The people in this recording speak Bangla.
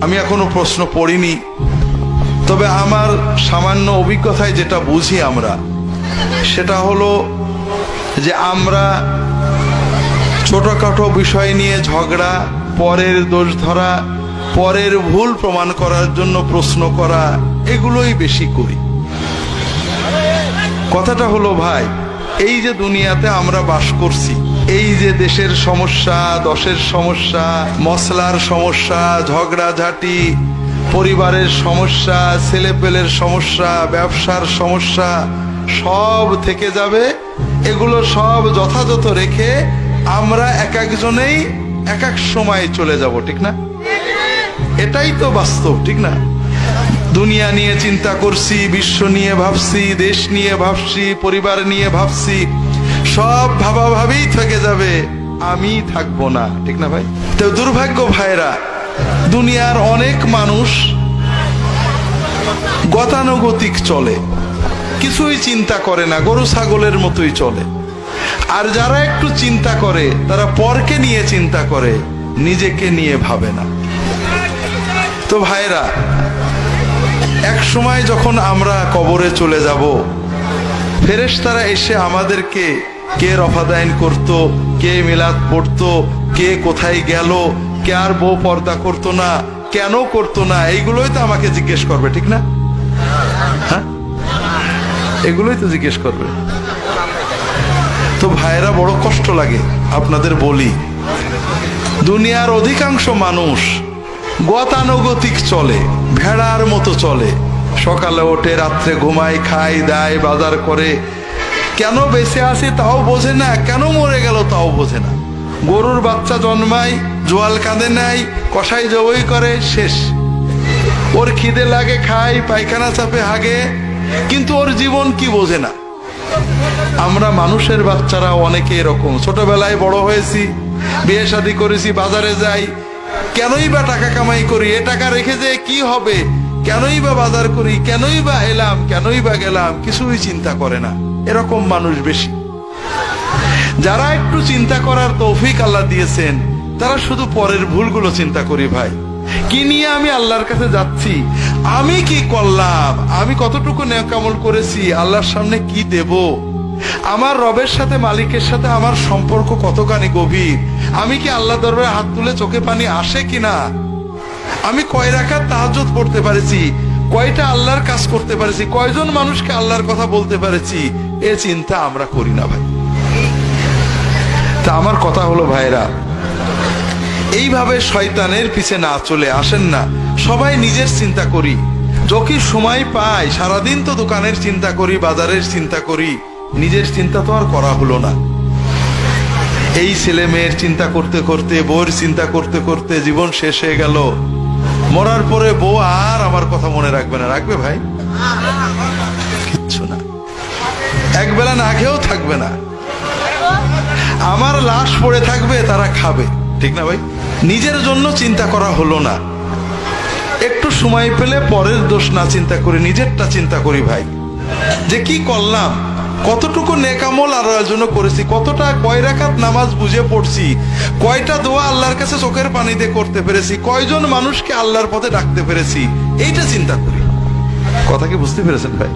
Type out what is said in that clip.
আমি এখনো প্রশ্ন পড়িনি, তবে আমার সামান্য অভিজ্ঞতায় যেটা বুঝি আমরা, সেটা হলো যে আমরা ছোটখাটো বিষয় নিয়ে ঝগড়া, পরের দোষ ধরা, পরের ভুল প্রমাণ করার জন্য প্রশ্ন করা, এগুলোই বেশি করি। কথাটা হলো ভাই, এই যে দুনিয়াতে আমরা বাস করছি, এই যে দেশের সমস্যা, দশের সমস্যা, মশলার সমস্যা, ঝগড়াঝাটি, পরিবারের সমস্যা, ছেলেপেলের সমস্যা, ব্যবসার সমস্যা, সব থেকে যাবে। এগুলো সব যথাযথ রেখে আমরা এক একজনেই এক এক সময় চলে যাব, ঠিক না? এটাই তো বাস্তব, ঠিক না? দুনিয়া নিয়ে চিন্তা করছি, বিশ্ব নিয়ে ভাবছি, দেশ নিয়ে ভাবছি, পরিবার নিয়ে ভাবছি, সব ভাবাভাবেই থেকে যাবে, আমি থাকবো না, ঠিক না ভাই? তো দুর্ভাগ্য ভাইরা, দুনিয়ার অনেক মানুষ গতানুগতিক চলে, কিছুই চিন্তা করে না, গরু ছাগলের মতোই চলে। আর যারা একটু চিন্তা করে, তারা পরকে নিয়ে চিন্তা করে, নিজেকে নিয়ে ভাবে না। তো ভাইরা, এক সময় যখন আমরা কবরে চলে যাব, ফেরেশতারা এসে আমাদেরকে কে রফাদাইন করত, কে মিলাদ পড়তো, কে কোথায় গেল, কে আর বউ পর্দা করতো না, কেন করতো না, এইগুলোই তো আমাকে জিজ্ঞেস করবে, ঠিক না? হ্যাঁ, এগুলোই তো জিজ্ঞেস করবে। তো ভাইরা, বড় কষ্ট লাগে আপনাদের বলি, দুনিয়ার অধিকাংশ মানুষ গতানুগতিক চলে, ভেড়ার মতো চলে। সকালে ওঠে, রাত্রে ঘুমায়, খায়, দায়, বাজার করে, কেন বেঁচে আছে তাও বোঝে না, কেন মরে গেল তাও বোঝে না। গরুর বাচ্চা জন্মায়, জোয়াল কাঁধে নেয়, কষাই জবই করে, শেষ। ওর খিদে লাগে, খায়, পায়খানা চাপে, হাগে, কিন্তু ওর জীবন কি বোঝে না। আমরা মানুষের বাচ্চারা অনেকে এরকম, ছোটবেলায় বড় হয়েছি, বিয়ে শাদী করেছি, বাজারে যাই, কেনই বা টাকা কামাই করি, এ টাকা রেখে যে কি হবে, কেনই বা বাজার করি, কেনই বা এলাম, কেনই বা গেলাম, কিছুই চিন্তা করে না। এরকম মানুষ বেশি। যারা একটু চিন্তা করার তৌফিক আল্লাহ দিয়েছেন, তারা শুধু পরের ভুলগুলো চিন্তা করি। ভাই, কি নিয়ে আমি আল্লাহর কাছে যাচ্ছি, আমি কি করলাম, আমি কতটুকু নেক আমল করেছি, আল্লাহর সামনে কি দেব, আমার রবের সাথে, মালিকের সাথে আমার সম্পর্ক কতখানি গভীর, আমি কি আল্লাহ দরবারে হাত তুলে চোখে পানি আসে কিনা, আমি কয় রাকাত তাহাজ্জুদ পড়তে পারেছি, কয়টা আল্লাহর কাজ করতে পারেছি, কয়জন মানুষকে আল্লাহর কথা বলতে পারেছি, এ চিন্তা আমরা করি না ভাই। তা আমার কথা হলো ভাইরা, এইভাবে শয়তানের পিছে না চলে আসেন না, সবাই নিজের চিন্তা করি। যখন সময় পাই, সারাদিন তো দোকানের চিন্তা করি, বাজারের চিন্তা করি, নিজের চিন্তা তো আর করা হলো না। এই ছেলে মেয়ের চিন্তা করতে করতে, বউয়ের চিন্তা করতে করতে জীবন শেষ হয়ে গেল। মরার পরে বউ আর আমার কথা মনে রাখবে না, রাখবে ভাই? কিচ্ছু না, একবেলা না খেয়েও থাকবে না, আমার লাশ পড়ে থাকবে, তারা খাবে, ঠিক না ভাই? নিজের জন্য চিন্তা করা হলো না। একটু সময় পেলে পরের দোষ না চিন্তা করি, নিজেরটা চিন্তা করি ভাই, যে কি করলাম, কতটুকু নেক আমল আল্লাহর জন্য করেছি, কতটা, কয় রাকাত নামাজ বুঝে পড়ছি, কয়টা দোয়া আল্লাহর কাছে চোখের পানি দিয়ে করতে পেরেছি, কয়জন মানুষকে আল্লাহর পথে ডাকতে পেরেছি, এইটা চিন্তা করি। কথা কি বুঝতে পেরেছেন ভাই?